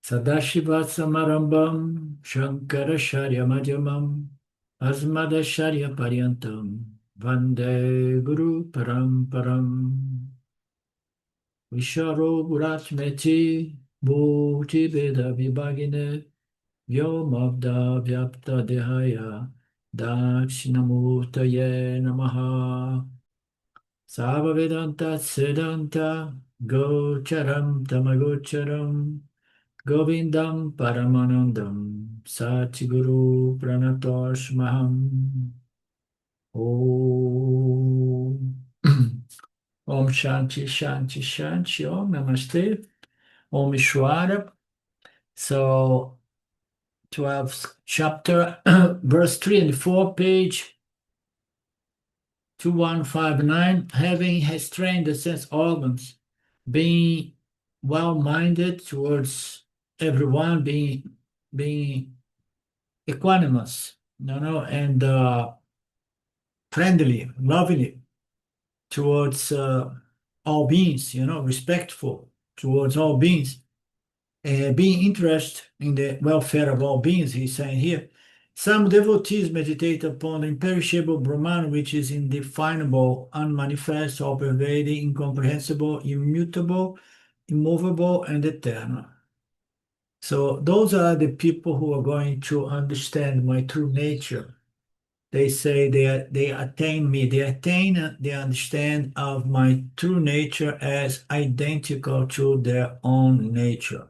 Sadashivasamarambam Shankaracharya Madhyamam Asmadacharya Paryantam Vande Guru Paramparam Visharo Guratmeti Bhuti Veda Vibhagine Vyomabda Vyapta Dehaya Dakshinamurtaye Namaha Savavedanta Siddhanta Gocharam Tamagocharam Govindam Paramanandam Satguru Pranatoshmaham Om Om Shanti Shanti Shanti Om Namaste Om Ishwara. So 12th chapter verse 3 and 4 page 2159, having restrained the sense organs, being well-minded towards everyone, being equanimous, and friendly, lovingly towards all beings, respectful towards all beings, being interested in the welfare of all beings, he's saying here. Some devotees meditate upon the imperishable Brahman, which is indefinable, unmanifest, all-pervading, incomprehensible, immutable, immovable, and eternal. So those are the people who are going to understand my true nature. They say they attain me. They attain the understand of my true nature as identical to their own nature.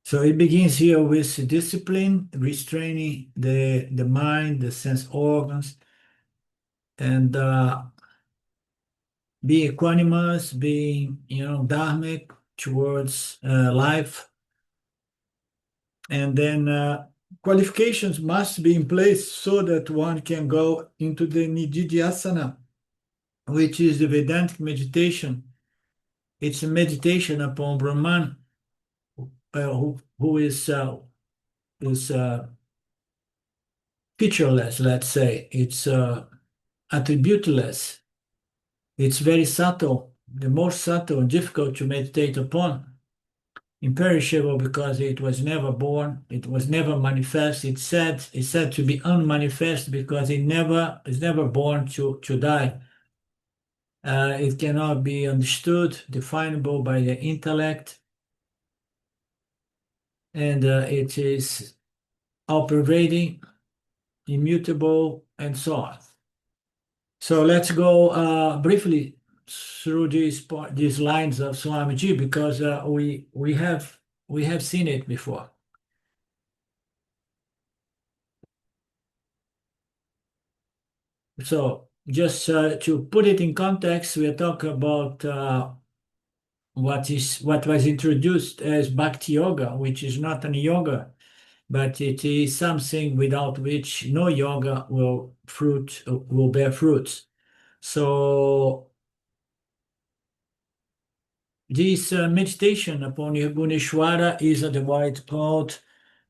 So it begins here with discipline, restraining the mind, the sense organs, and be equanimous, being dharmic towards life, and then qualifications must be in place so that one can go into the nididhyasana, which is the Vedantic meditation. It's a meditation upon Brahman, who is featureless, let's say. It's attributeless. It's very subtle, the most subtle and difficult to meditate upon. Imperishable because it was never born, it was never manifest. It's said to be unmanifest because it is never born to die. It cannot be understood, definable by the intellect, and it is all-pervading, immutable, and so on. So let's go briefly through these lines of Swamiji because we have seen it before. So just to put it in context, we are talking about what was introduced as Bhakti Yoga, which is not an yoga, but it is something without which no yoga will bear fruits. So this meditation upon Nirguneshwara is otherwise called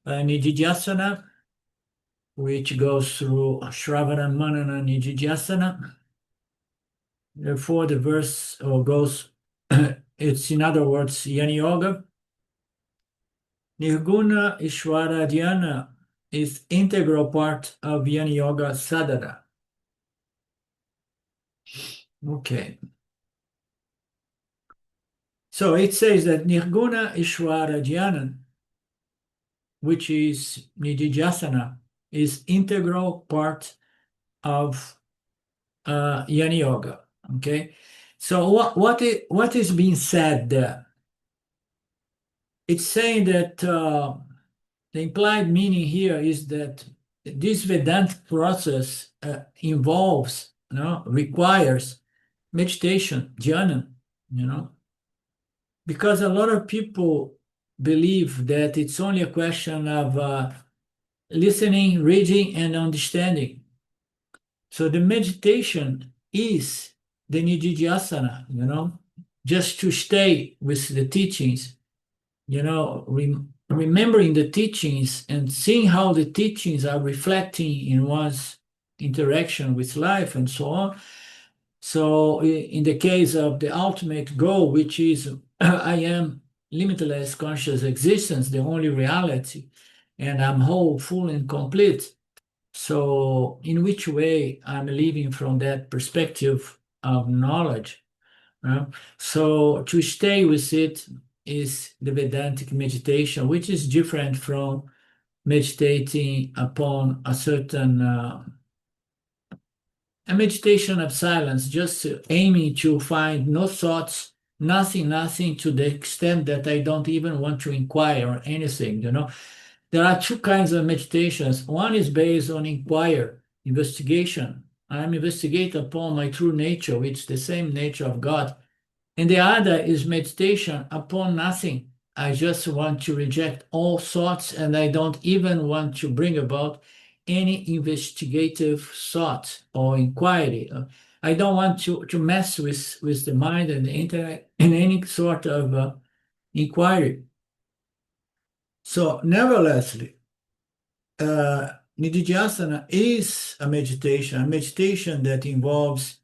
Nididhyasana, which goes through Shravana, Manana, Nididhyasana. Therefore, the verse goes, it's in other words, Yani Yoga. Nirguna Ishvara Dhyana is integral part of Yani Yoga sadhana. Okay. So it says that Nirguna Ishvara Dhyana, which is Nididhyasana, is integral part of Yani Yoga. Okay. So what is being said there? It's saying that the implied meaning here is that this Vedantic process requires meditation, dhyana, because a lot of people believe that it's only a question of listening, reading, and understanding. So the meditation is the nididhyasana, just to stay with the teachings, remembering the teachings and seeing how the teachings are reflecting in one's interaction with life and so on. So in the case of the ultimate goal, which is I am limitless conscious existence, the only reality, and I'm whole, full, and complete. So, in which way I'm living from that perspective of knowledge? So, to stay with it is the Vedantic meditation, which is different from meditating upon a meditation of silence, just aiming to find no thoughts, nothing to the extent that I don't even want to inquire or anything. There are two kinds of meditations. One is based on inquire, investigation. I'm investigate upon my true nature, which is the same nature of God. And the other is meditation upon nothing. I just want to reject all thoughts and I don't even want to bring about any investigative thought or inquiry. I don't want to mess with the mind and the intellect in any sort of inquiry. So, nevertheless, Nididhyasana is a meditation that involves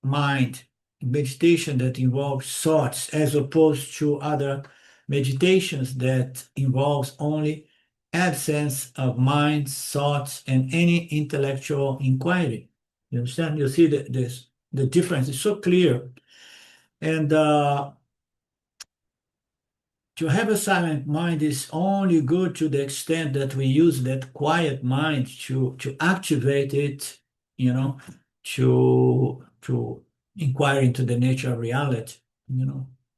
mind, meditation that involves thoughts, as opposed to other meditations that involves only absence of mind, thoughts, and any intellectual inquiry. You understand? You see the difference is so clear. And to have a silent mind is only good to the extent that we use that quiet mind to activate it, to inquire into the nature of reality.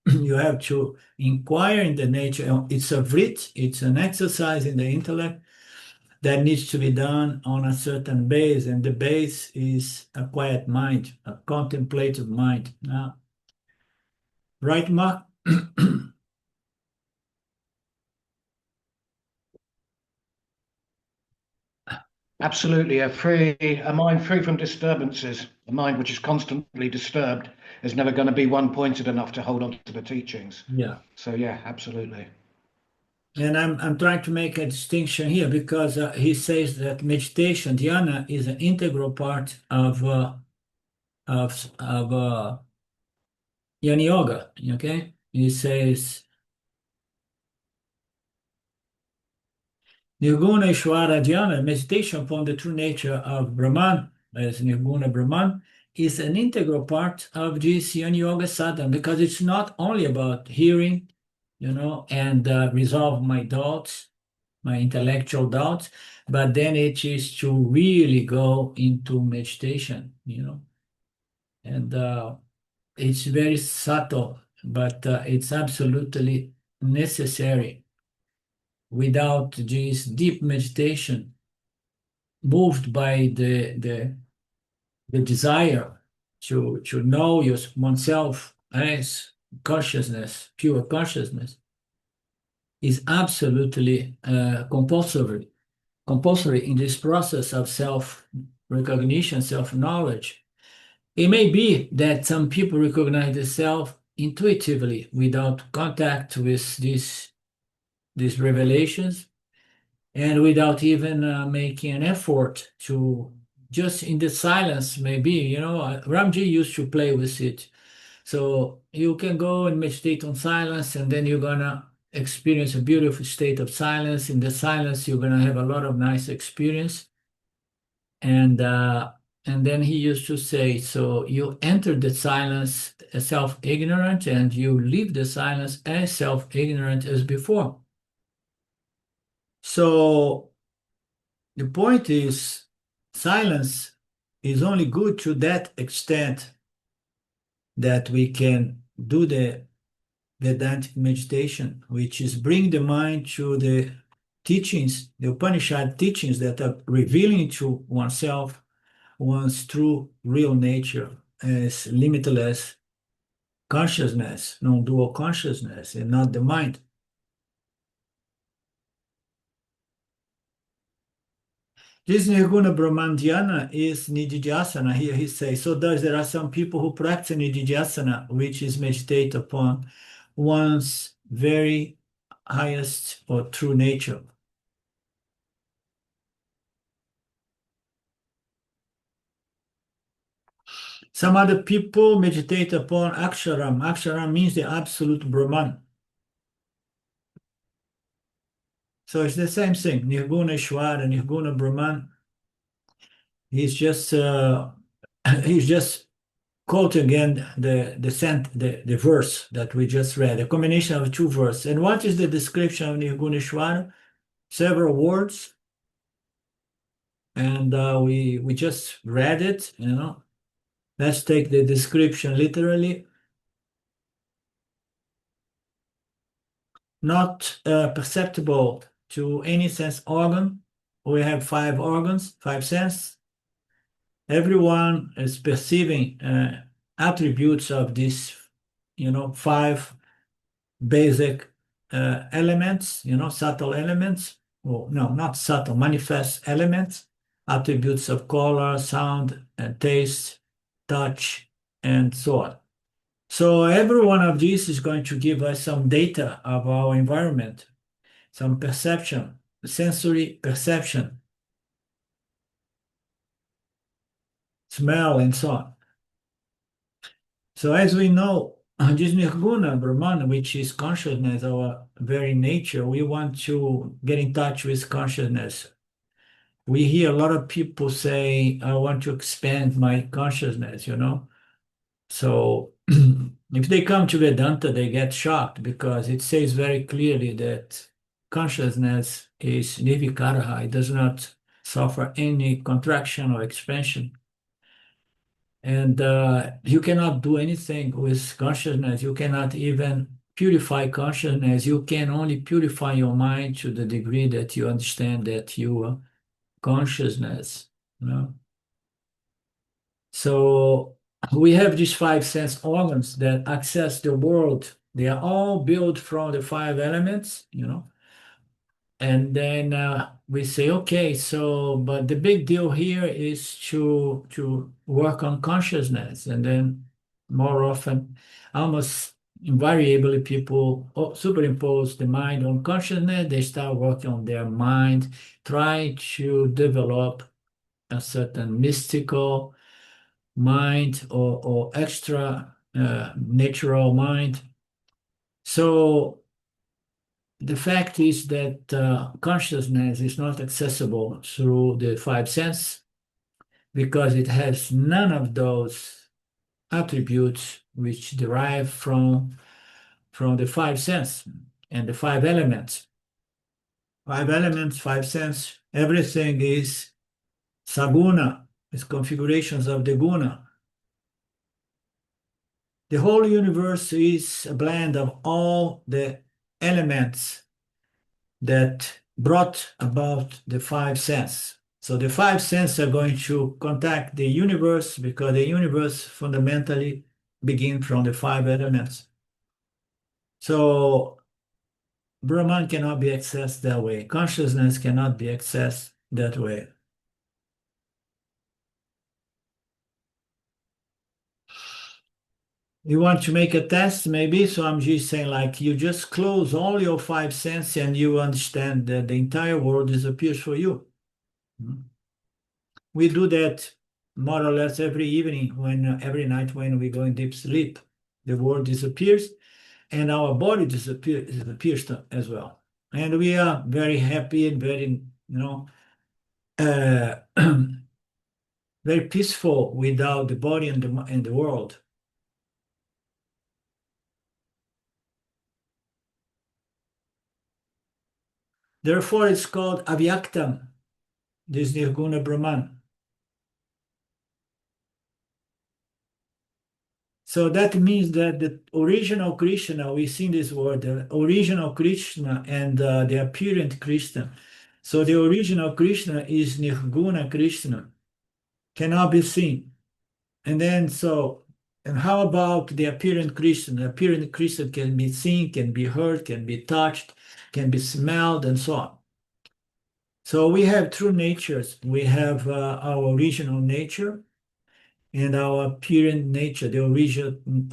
You have to inquire in the nature. It's a vrit, it's an exercise in the intellect that needs to be done on a certain base, and the base is a quiet mind, a contemplative mind. Right, Mark? Absolutely, a mind free from disturbances. A mind which is constantly disturbed is never going to be one-pointed enough to hold on to the teachings. Yeah. So yeah, absolutely. And I'm trying to make a distinction here because he says that meditation, dhyana, is an integral part of Jnana Yoga. Okay, he says Nirguna Ishvara Dhyana, meditation upon the true nature of Brahman, as Nirguna Brahman, is an integral part of this Jnana Yoga sadhana because it's not only about hearing, and resolve my doubts, my intellectual doubts, but then it is to really go into meditation. And it's very subtle, but it's absolutely necessary. Without this deep meditation, moved by the desire to know oneself as consciousness, pure consciousness, is absolutely compulsory in this process of self-recognition, self-knowledge. It may be that some people recognize the self intuitively without contact with these revelations and without even making an effort to just in the silence, maybe, Ramji used to play with it. So you can go and meditate on silence, and then you're gonna experience a beautiful state of silence. In the silence, you're gonna have a lot of nice experience. And then he used to say, so you enter the silence as self-ignorant, and you leave the silence as self-ignorant as before. So the point is, silence is only good to that extent that we can do the Vedantic meditation, which is bring the mind to the teachings, the Upanishad teachings that are revealing to oneself one's true real nature as limitless consciousness, non-dual consciousness, and not the mind. This Nirguna Brahmandhyana is Nididhyasana. Here he says, so there are some people who practice Nididhyasana, which is meditate upon one's very highest or true nature. Some other people meditate upon Aksharam. Aksharam means the absolute Brahman. So it's the same thing. Nirguna Ishvara, Nirguna Brahman. He's just he's just quoting again the verse that we just read, a combination of two verses. And what is the description of Nirguna Ishvara? Several words, and we just read it. Let's take the description literally. Not perceptible to any sense organ. We have five organs, five senses. Everyone is perceiving attributes of these, five basic elements, subtle elements. Well, no, not subtle, manifest elements, attributes of color, sound, and taste, touch, and so on. So every one of these is going to give us some data of our environment, some perception, sensory perception, smell, and so on. So as we know, this nirguna, Brahman, which is consciousness, our very nature, we want to get in touch with consciousness. We hear a lot of people say, I want to expand my consciousness, So if they come to Vedanta, they get shocked because it says very clearly that consciousness is nirvikaraha. It does not suffer any contraction or expansion. And you cannot do anything with consciousness. You cannot even purify consciousness. You can only purify your mind to the degree that you understand that you are consciousness. So we have these five sense organs that access the world. They are all built from the five elements, And then we say, okay, but the big deal here is to work on consciousness. And then more often, almost invariably, people superimpose the mind on consciousness. They start working on their mind, try to develop a certain mystical mind or extra natural mind. So the fact is that consciousness is not accessible through the five senses because it has none of those attributes which derive from the five senses and the five elements. Five elements, five senses, everything is saguna, is configurations of the guna. The whole universe is a blend of all the elements that brought about the five senses. So the five senses are going to contact the universe because the universe fundamentally begins from the five elements. So Brahman cannot be accessed that way. Consciousness cannot be accessed that way. You want to make a test, maybe? So I'm just saying, like, you just close all your five senses and you understand that the entire world disappears for you. We do that more or less every evening, every night when we go in deep sleep. The world disappears and our body disappears as well. And we are very happy and very, uh, very peaceful without the body and the world. Therefore, it's called avyaktam, this nirguna Brahman. So that means that the original Krishna, we see this word, the original Krishna and the apparent Krishna. So the original Krishna is nirguna Krishna, cannot be seen. And how about the apparent Krishna? The apparent Krishna can be seen, can be heard, can be touched, can be smelled, and so on. So we have true natures. We have our original nature and our apparent nature. The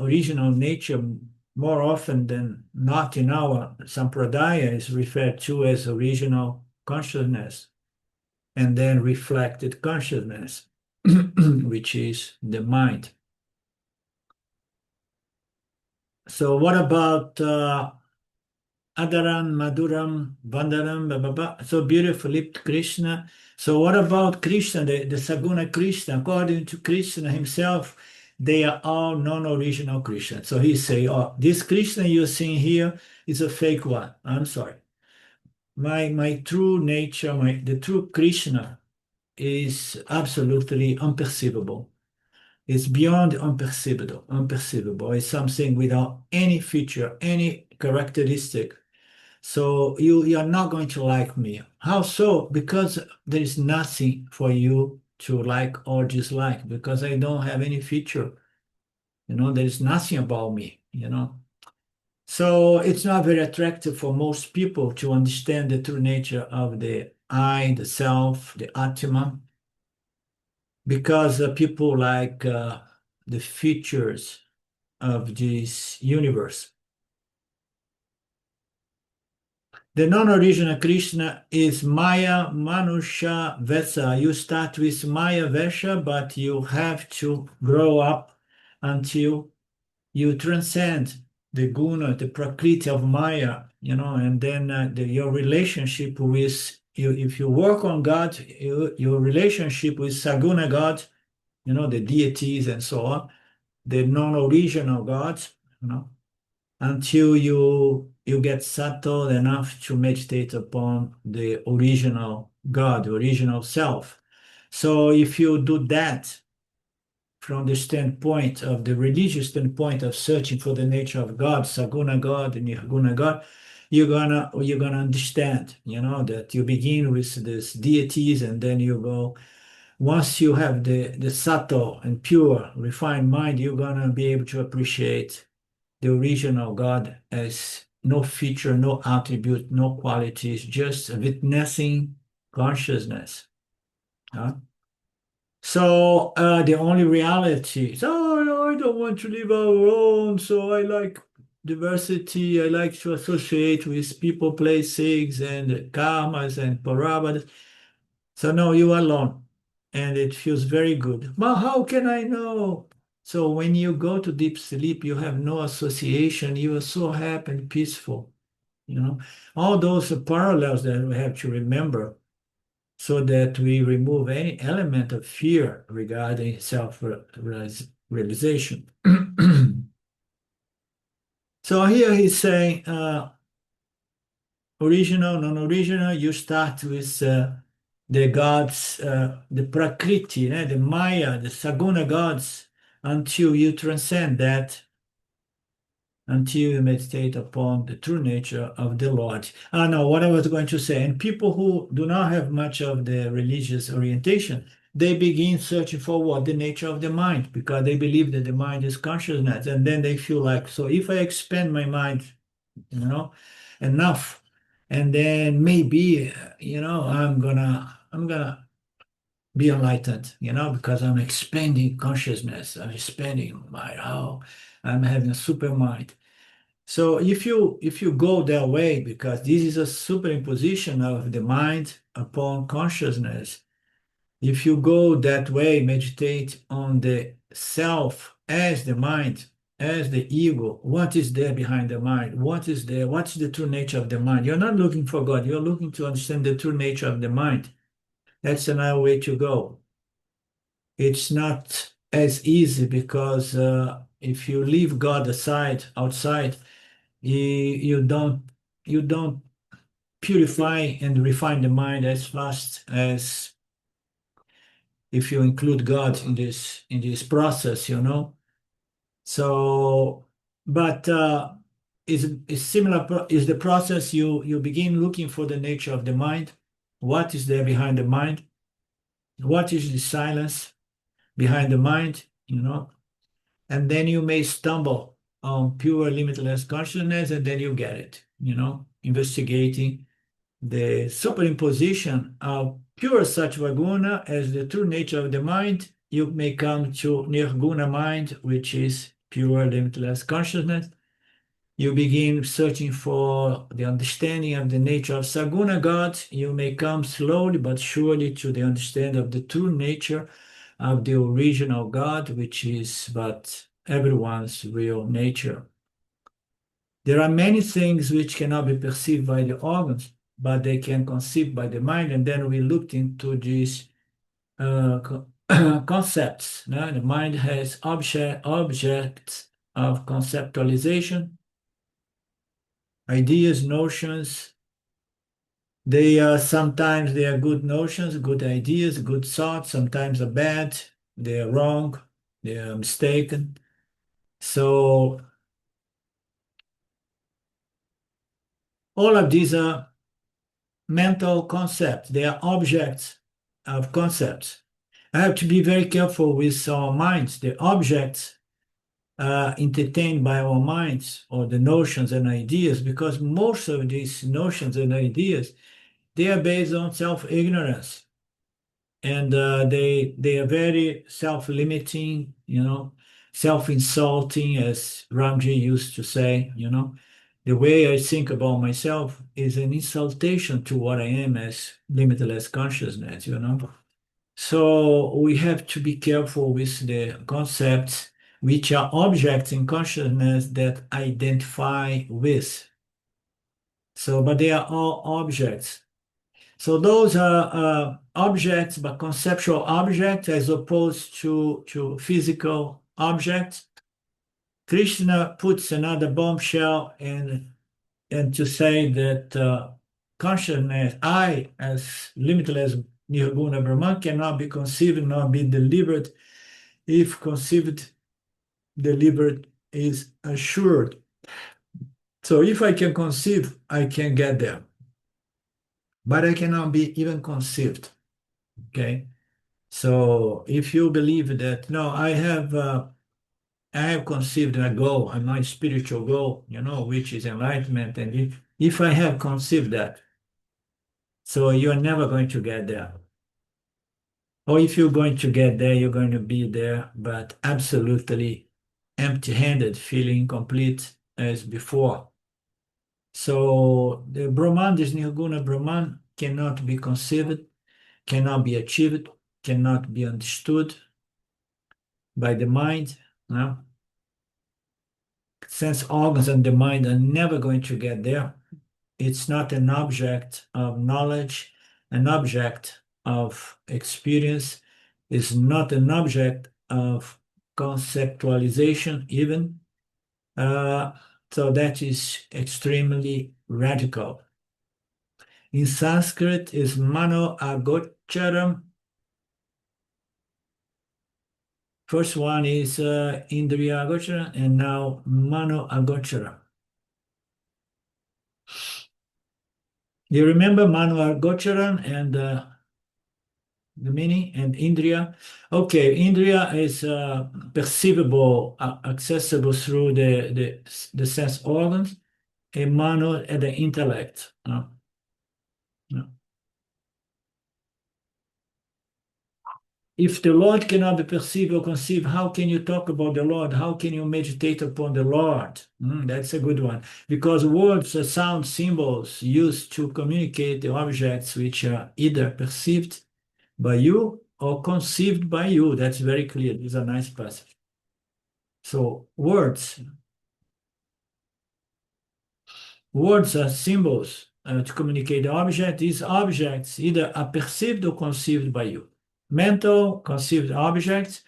original nature, more often than not in our sampradaya, is referred to as original consciousness and then reflected consciousness, which is the mind. So what about Adaram, Maduram, Vandaram, blah, blah, blah. So beautiful lipped Krishna. So what about Krishna, the Saguna Krishna? According to Krishna himself, they are all non-original Krishna. So he say, oh, this Krishna you're seeing here is a fake one. I'm sorry. My true nature, the true Krishna is absolutely unperceivable. It's beyond unperceivable. Unperceivable. It's something without any feature, any characteristic. So you're not going to like me. How so? Because there is nothing for you to like or dislike, because I don't have any feature. There is nothing about me. So it's not very attractive for most people to understand the true nature of the I, the self, the Atma, because people like the features of this universe. The non-original Krishna is Maya Manusha Vesa. You start with Maya Vesha, but you have to grow up until you transcend the guna, the prakriti of Maya, and then your relationship with you. If you work on God, your relationship with Saguna God, the deities and so on, the non-original gods, until you get settled enough to meditate upon the original God, the original self. So if you do that from the standpoint of the religious standpoint of searching for the nature of God, Saguna God and Nirguna God, you're gonna understand, that you begin with these deities and then you go. Once you have the subtle and pure, refined mind, you're gonna be able to appreciate the original God as no feature, no attribute, no qualities, just witnessing consciousness. Huh? So the only reality is, oh, no, I don't want to live alone, so I like diversity. I like to associate with people, places, and karmas and parabhadas. So no, you are alone, and it feels very good. But how can I know? So when you go to deep sleep, you have no association. You are so happy and peaceful. All those parallels that we have to remember, so that we remove any element of fear regarding self-realization. So here he's saying, original, non-original, you start with the gods, the Prakriti, the Maya, the Saguna gods, until you transcend that, until you meditate upon the true nature of the Lord. Now, what I was going to say, and people who do not have much of the religious orientation, they begin searching for what? The nature of the mind, because they believe that the mind is consciousness. And then they feel like, so if I expand my mind, enough, and then maybe, I'm gonna be enlightened, because I'm expanding consciousness, I'm expanding I'm having a super mind. So if you go that way, because this is a superimposition of the mind upon consciousness, if you go that way, meditate on the self as the mind, as the ego, what is there behind the mind? What is there? What's the true nature of the mind? You're not looking for God, you're looking to understand the true nature of the mind. That's another way to go. It's not as easy because if you leave God outside, you don't purify and refine the mind as fast as if you include God in this process. So, but is similar is the process. You begin looking for the nature of the mind. What is there behind the mind? What is the silence behind the mind? And then you may stumble on pure limitless consciousness, and then you get it. Investigating the superimposition of pure sattva guna as the true nature of the mind, you may come to nirguna mind, which is pure limitless consciousness. You begin searching for the understanding of the nature of saguna God. You may come slowly but surely to the understanding of the true nature of the original God, which is but everyone's real nature. There are many things which cannot be perceived by the organs, but they can conceive by the mind. And then we looked into these concepts. No? The mind has objects of conceptualization, ideas, notions. They are sometimes they are good notions, good ideas, good thoughts. Sometimes are bad. They are wrong. They are mistaken. So all of these are mental concepts. They are objects of concepts. I have to be very careful with our minds. The objects entertained by our minds or the notions and ideas, because most of these notions and ideas, they are based on self-ignorance. And they are very self-limiting, self-insulting, as Ramji used to say, The way I think about myself is an insultation to what I am as limitless consciousness. So we have to be careful with the concepts which are objects in consciousness that identify with. So, but they are all objects. So those are objects, but conceptual objects as opposed to physical objects. Krishna puts another bombshell and to say that consciousness, I, as limitless Nirguna Brahman, cannot be conceived nor be delivered. If conceived, delivered is assured. So if I can conceive, I can get there. But I cannot be even conceived. Okay. So if you believe that, no, I have conceived a goal, a my spiritual goal, which is enlightenment. And if I have conceived that, so you're never going to get there. Or if you're going to get there, you're going to be there, but absolutely empty-handed, feeling complete as before. So the Brahman, this Nirguna Brahman, cannot be conceived, cannot be achieved, cannot be understood by the mind. No? Sense organs and the mind are never going to get there. It's not an object of knowledge, an object of experience. It's not an object of conceptualization even. So that is extremely radical. In Sanskrit is mano agocharam. First one is indriya agochara and now mano agochara. You remember mano agocharan and the meaning and indriya? Okay, indriya is perceivable, accessible through the sense organs, and mano at the intellect. No. If the Lord cannot be perceived or conceived, how can you talk about the Lord? How can you meditate upon the Lord? That's a good one. Because words are sound symbols used to communicate the objects which are either perceived by you or conceived by you. That's very clear. This is a nice passage. So words are symbols to communicate the object. These objects either are perceived or conceived by you. Mental conceived objects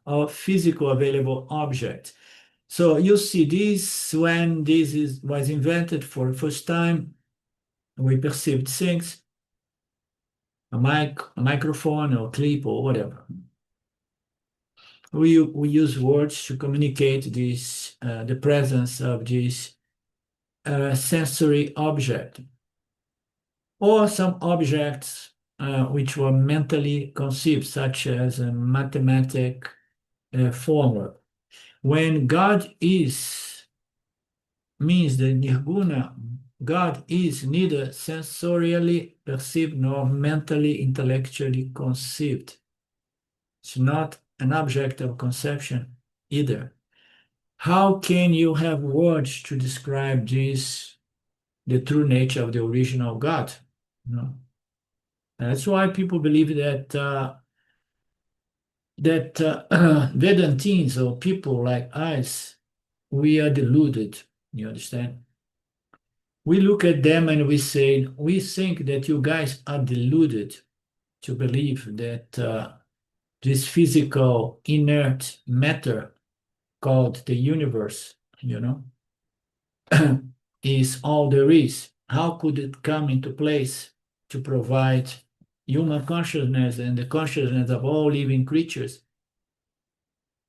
or physical available objects. So you see this when was invented for the first time, we perceived things, a microphone or clip or whatever. We use words to communicate this, the presence of this sensory object, or some objects which were mentally conceived, such as a mathematic formula. When God is, means the nirguna, God is neither sensorially perceived nor mentally, intellectually conceived. It's not an object of conception either. How can you have words to describe this, the true nature of the original God? No. That's why people believe that Vedantins or people like us, we are deluded. You understand? We look at them and we say, we think that you guys are deluded to believe that this physical inert matter called the universe, is all there is. How could it come into place to provide human consciousness and the consciousness of all living creatures?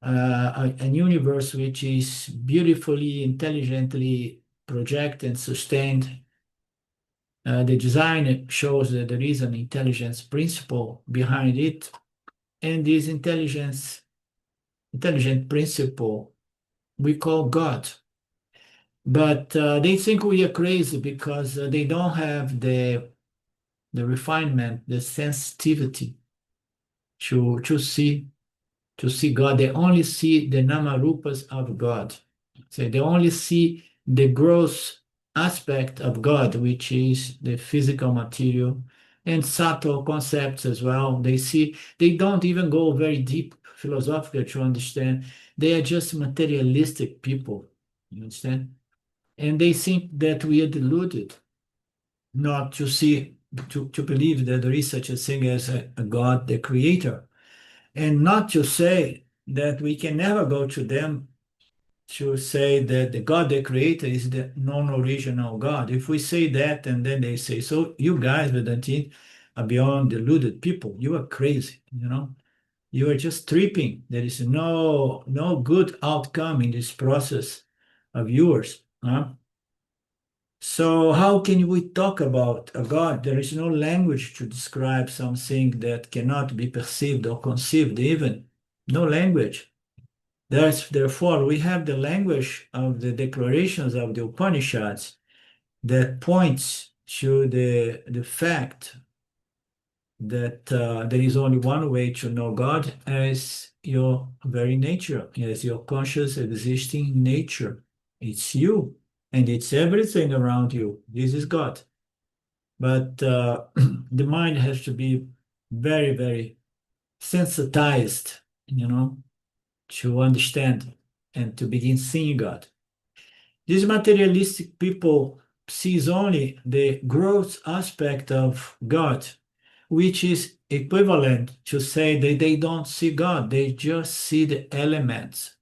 A universe which is beautifully, intelligently projected and sustained. The design shows that there is an intelligence principle behind it, and this intelligent principle we call God. But they think we are crazy because they don't have the refinement, the sensitivity to see God. They only see the namarupas of God. So they only see the gross aspect of God, which is the physical material and subtle concepts as well. They don't even go very deep philosophically to understand. They are just materialistic people. You understand? And they think that we are deluded not to see, to believe that there is such a thing as a God, the creator, and not to say that we can never go to them to say that the God, the creator, is the non-original God. If we say that, and then they say, so you guys, Vedantin, are beyond deluded people. You are crazy, You are just tripping. There is no good outcome in this process of yours. Huh? So how can we talk about a God? There is no language to describe something that cannot be perceived or conceived even. No language. Therefore, we have the language of the declarations of the Upanishads that points to the fact that there is only one way to know God as your very nature, as your conscious existing nature. It's you, and it's everything around you. This is God. But the mind has to be very, very sensitized, to understand and to begin seeing God. These materialistic people sees only the gross aspect of God, which is equivalent to say that they don't see God, they just see the elements,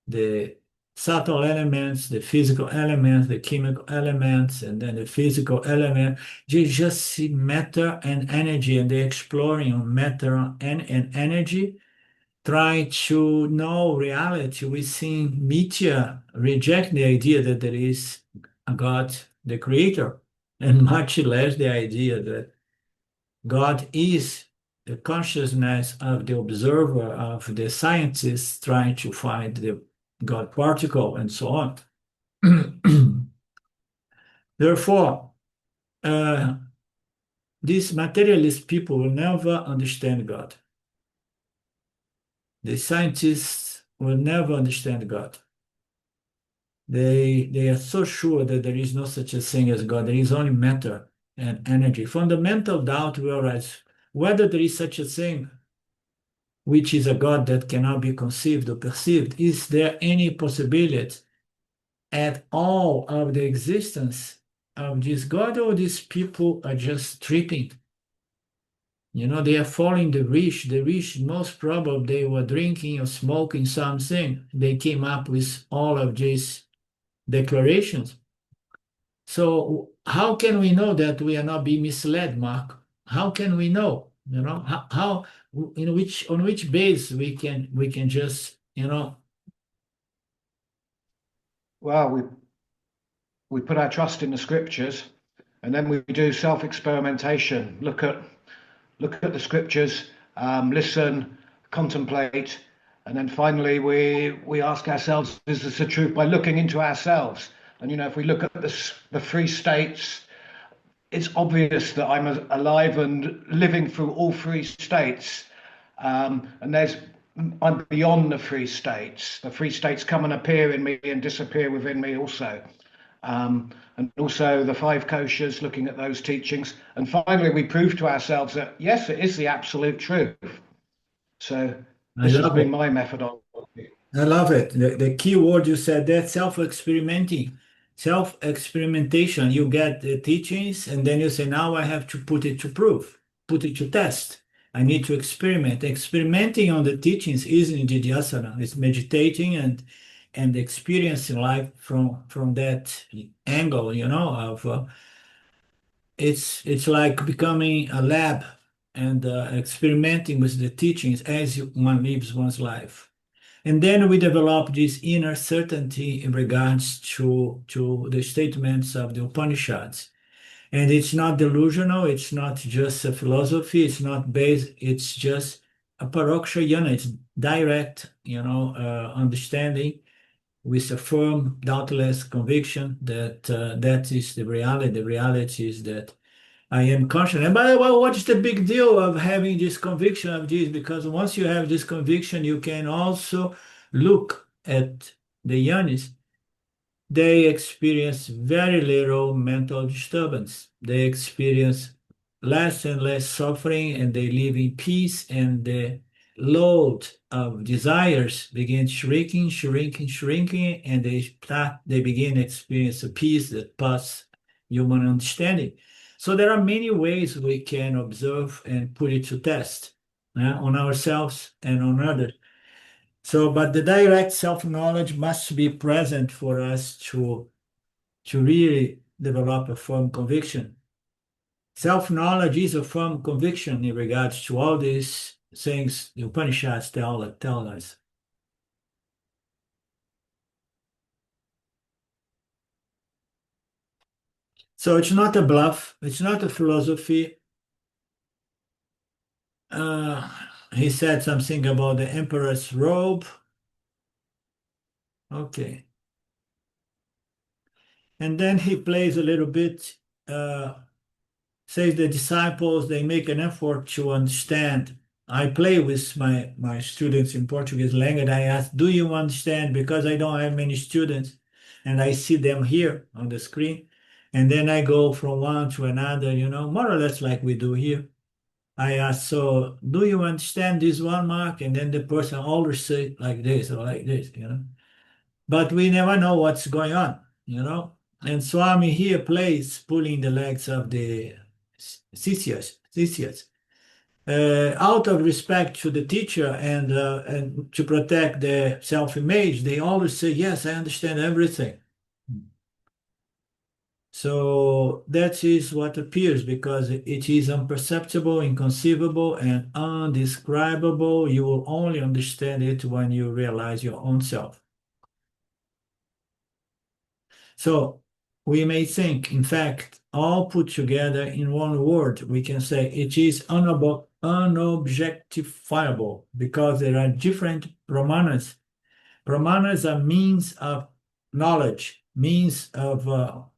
the subtle elements, the physical elements, the chemical elements, and then the physical element. They just see matter and energy, and they're exploring matter and energy, trying to know reality. We see Mitya reject the idea that there is a God, the creator, and much less the idea that God is the consciousness of the observer, of the scientists trying to find the God particle, and so on. Therefore, these materialist people will never understand God. The scientists will never understand God. They are so sure that there is no such a thing as God. There is only matter and energy. Fundamental doubt will arise whether there is such a thing, which is a God that cannot be conceived or perceived. Is there any possibility at all of the existence of this God, or these people are just tripping? They are following the rich. The rich, most probably, they were drinking or smoking something. They came up with all of these declarations. So how can we know that we are not being misled, Mark? How can we know? How on which base we can just Well, we put our trust in the scriptures, and then we do self-experimentation. Look at the scriptures, listen, contemplate, and then finally we ask ourselves, is this the truth, by looking into ourselves. And if we look at the three states, it's obvious that I'm alive and living through all three states, and I'm beyond the three states. The three states come and appear in me and disappear within me also. And also the five koshas, looking at those teachings. And finally, we prove to ourselves that, yes, it is the absolute truth. So I this has love been it. my methodology. I love it. The key word you said that self-experimenting, self-experimentation. You get the teachings and then you say, now I have to put it to proof, put it to test. I need to experiment. Experimenting on the teachings isn't Jidhyasana. It's meditating and experiencing life from that angle, of it's like becoming a lab and experimenting with the teachings as one lives one's life. And then we develop this inner certainty in regards to the statements of the Upanishads. And it's not delusional, it's not just a philosophy, it's not based, it's just a paroksha jnana, it's direct, understanding with a firm, doubtless conviction that that is the reality. The reality is that I am conscious. And by the way, what's the big deal of having this conviction of this? Because once you have this conviction, you can also look at the yanis. They experience very little mental disturbance. They experience less and less suffering and they live in peace, and the load of desires begins shrinking, shrinking, shrinking, and they begin to experience a peace that passes human understanding. So there are many ways we can observe and put it to test on ourselves and on others. So, but the direct self-knowledge must be present for us to really develop a firm conviction. Self-knowledge is a firm conviction in regards to all these things the Upanishads tell us. So it's not a bluff, it's not a philosophy. Uh, he said something about the emperor's robe. Okay. And then he plays a little bit, says the disciples, they make an effort to understand. I play with my students in Portuguese language. I ask, do you understand? Because I don't have many students and I see them here on the screen. And then I go from one to another, more or less like we do here. I ask, so do you understand this one, Mark? And then the person always say like this or like this. But we never know what's going on. And Swami here plays pulling the legs of the Sishyas, out of respect to the teacher and to protect the self-image. They always say, yes, I understand everything. So that is what appears because it is unperceptible, inconceivable, and undescribable. You will only understand it when you realize your own self. So we may think, in fact, all put together in one word, we can say it is unobjectifiable because there are different pramanas. Pramanas are means of knowledge, means of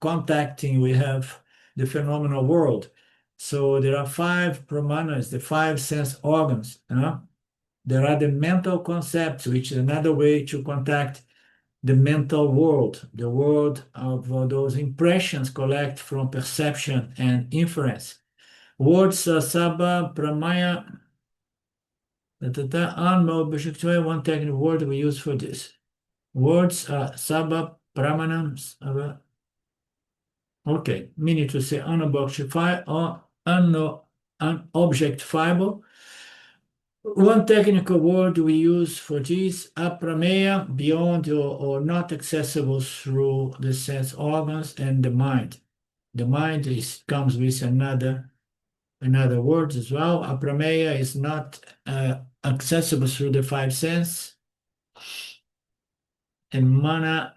contacting. We have the phenomenal world. So there are five pramanas, the five sense organs. There are the mental concepts, which is another way to contact the mental world, the world of those impressions collect from perception and inference. Words sabha, pramaya, one technical word we use for this. Words are sabha, pramanam, okay, meaning to say unobjectifiable or unobjectifiable. One technical word we use for this, aprameya, beyond or not accessible through the sense organs, and the mind. The mind comes with another word as well. Aprameya is not accessible through the five senses, and mana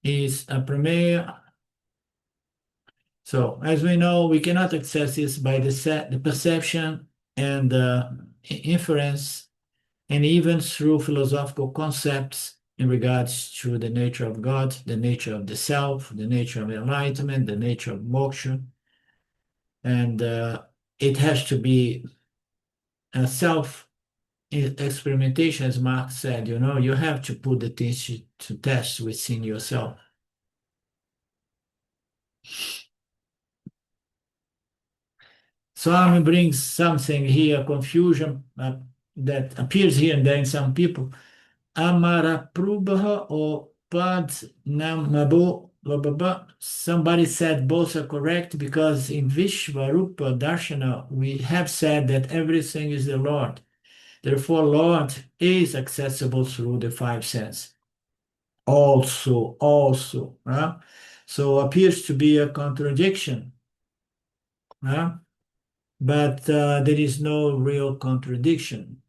is aprameya. So as we know, we cannot access this by the perception and inference, and even through philosophical concepts in regards to the nature of God, the nature of the self, the nature of enlightenment, the nature of moksha. And it has to be a self experimentation, as Mark said, you have to put the things to test within yourself. Swami brings something here, confusion that appears here and there in some people. Amaraprubha or Padnamabo, blah, blah, blah. Somebody said both are correct because in Vishvarupa Darshana, we have said that everything is the Lord. Therefore, Lord is accessible through the five senses. Also, so appears to be a contradiction, but there is no real contradiction.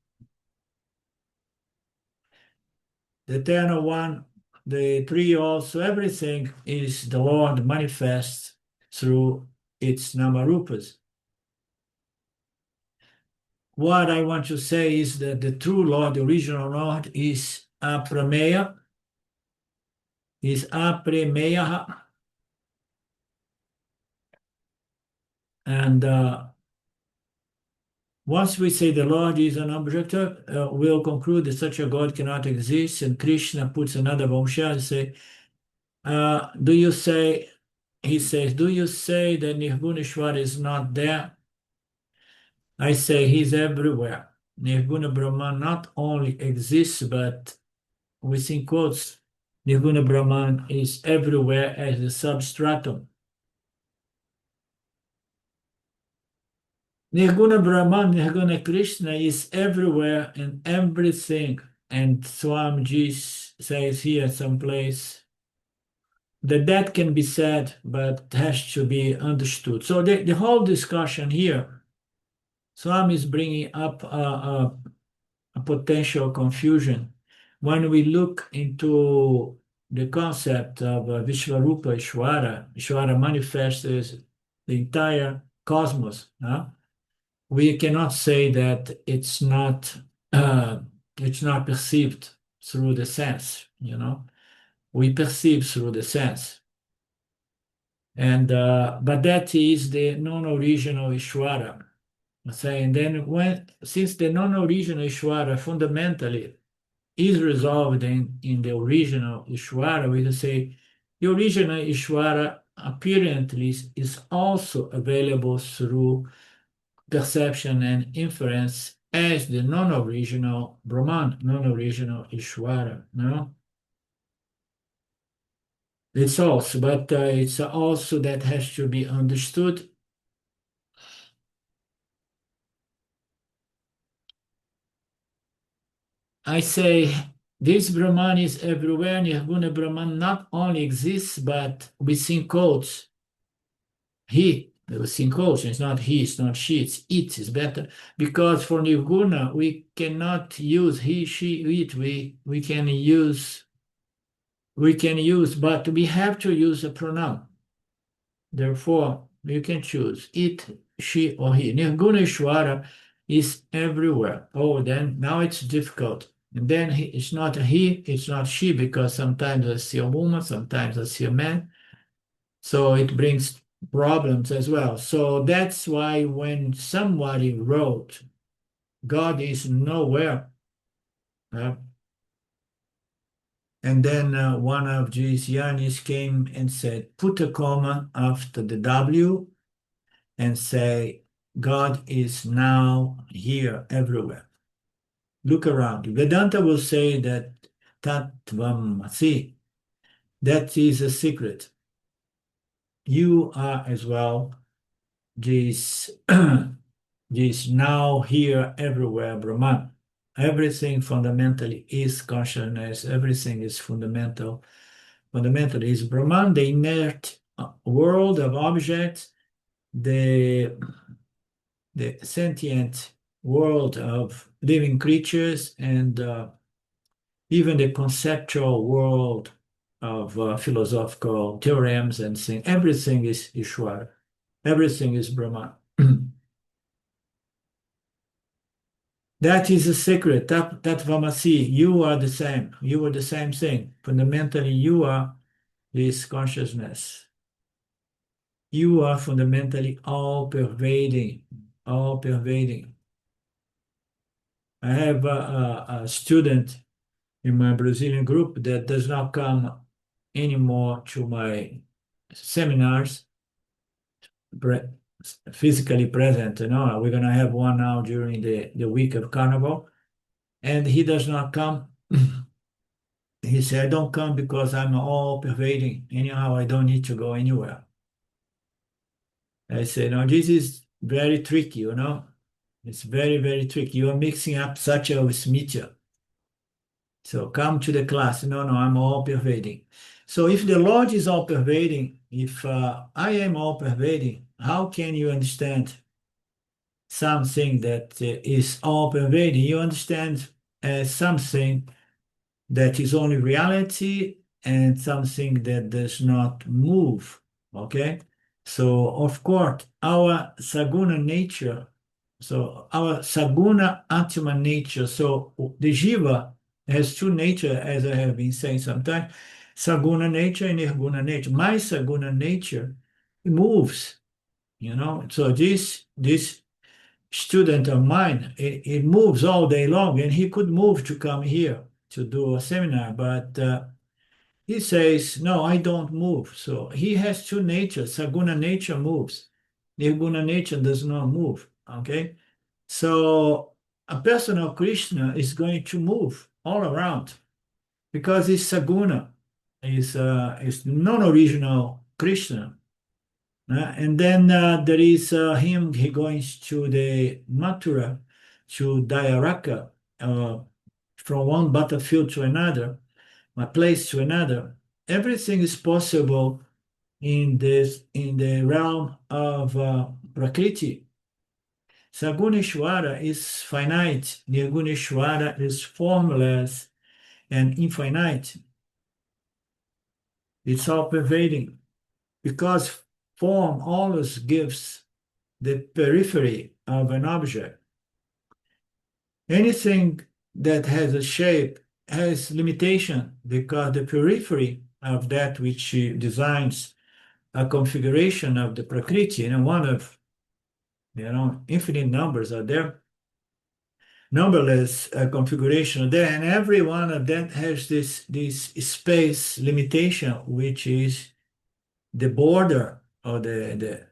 The eternal one, the three also, everything is the Lord manifest through its namarupas. What I want to say is that the true Lord, the original Lord, is aprameya, and once we say the Lord is an objector, we'll conclude that such a God cannot exist. And Krishna puts another bombshell and say, do you say, he says, do you say that Nirguneshwar is not there? I say he's everywhere. Nirguna Brahman not only exists, but within quotes, Nirguna Brahman is everywhere as the substratum. Nirguna Brahman, Nirguna Krishna is everywhere and everything. And Swamiji says here someplace that can be said, but has to be understood. So the whole discussion here, Swami is bringing up a potential confusion. When we look into the concept of Vishvarupa Ishwara, Ishwara manifests as the entire cosmos. We cannot say that it's not perceived through the sense. We perceive through the sense, and but that is the non-original Ishwara. Saying then since the non-original Ishwara fundamentally is resolved in the original Ishwara, we can say the original Ishwara apparently is also available through perception and inference as the non-original Brahman, non-original Ishwara. No, it's also, but it's also that has to be understood. I say this Brahman is everywhere. Nirguna Brahman not only exists, but within quotes, he, within quotes, it's not he, it's not she, it's it is better. Because for Nirguna, we cannot use he, she, it. We can use, but we have to use a pronoun. Therefore, you can choose it, she, or he. Nirguna Ishwara is everywhere. Oh, then now it's difficult. And then it's not a he, it's not she, because sometimes I see a woman, sometimes I see a man. So it brings problems as well. So that's why when somebody wrote, God is nowhere, and then one of these Yanis came and said, put a comma after the W and say, God is now here everywhere. Look around. Vedanta will say that Tattvamasi, that is a secret. You are as well this, this now here everywhere Brahman. Everything fundamentally is consciousness. Everything is fundamental. Fundamentally is Brahman, the inert world of objects, the sentient world of living creatures, and even the conceptual world of philosophical theorems and things. Everything is Ishwara. Everything is Brahman. That is a secret. Tattvamasi, you are the same. You are the same thing. Fundamentally, you are this consciousness. You are fundamentally all-pervading, all-pervading. I have a student in my Brazilian group that does not come anymore to my seminars, physically present. We're going to have one now during the week of Carnival, and he does not come he said, I don't come because I'm all pervading. Anyhow, I don't need to go anywhere. I said, no, this is very tricky, you know. It's very, very tricky. You are mixing up satya with mithya. So come to the class. No, no, I'm all pervading. So if the Lord is all pervading, if I am all pervading, how can you understand something that is all pervading? You understand as something that is only reality and something that does not move. Okay? So, of course, our Saguna nature, so our Saguna Atma nature, so the Jiva has two nature, as I have been saying sometimes, Saguna nature and Nirguna nature. My Saguna nature moves, you know. So this student of mine, it moves all day long, and he could move to come here to do a seminar, but he says, no, I don't move. So he has two natures. Saguna nature moves. Nirguna nature does not move. Okay? So a person of Krishna is going to move all around because it's Saguna, is non-original Krishna. And then there is him, he goes to the Mathura, to Dayaraka, from one battlefield to another, a place to another. Everything is possible in the realm of Prakriti. Saguneshwara is finite, Nirguneshwara is formless and infinite. It's all pervading because form always gives the periphery of an object. Anything that has a shape has limitation because the periphery of that which designs a configuration of the Prakriti, and one of, infinite numbers are there, numberless configuration there, and every one of them has this space limitation, which is the border or the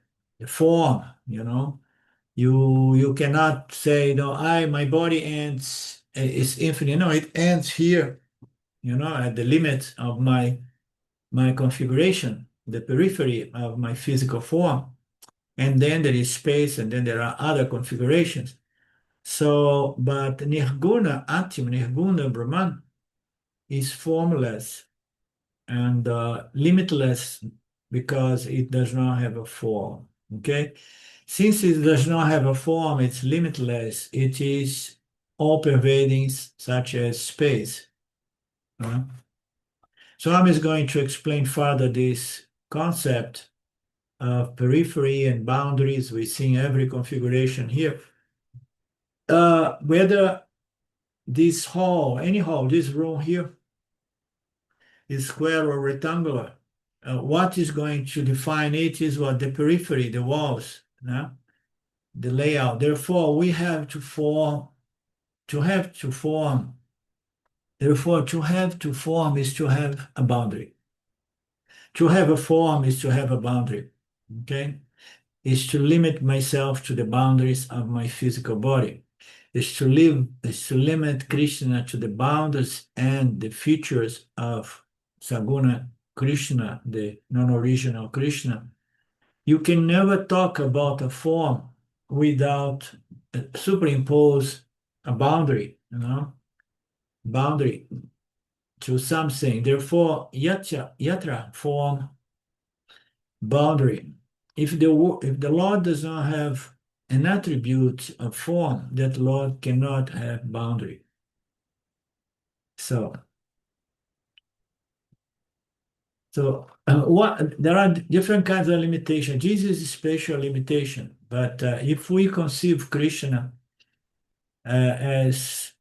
form, You cannot say, no, my body ends is infinite. No, it ends here, at the limit of my configuration, the periphery of my physical form. And then there is space, and then there are other configurations. So, but Nirguna Atma, Nirguna Brahman is formless and limitless because it does not have a form. Okay? Since it does not have a form, it's limitless. It is all-pervading, such as space. So I'm just going to explain further this concept of periphery and boundaries. We see every configuration here. Whether this hall, any hall, this room here, is square or rectangular, what is going to define it is what the periphery, the walls, the layout. Therefore, we have to form. Therefore, to have to form is to have a boundary. To have a form is to have a boundary. Okay? Is to limit myself to the boundaries of my physical body. Is to limit Krishna to the boundaries and the features of Saguna Krishna, the non-original Krishna. You can never talk about a form without superimpose a boundary, boundary to something. Therefore, yatra form, boundary. If the Lord does not have an attribute of form, that Lord cannot have boundary. So there are different kinds of limitation. Jesus is special limitation, but if we conceive Krishna as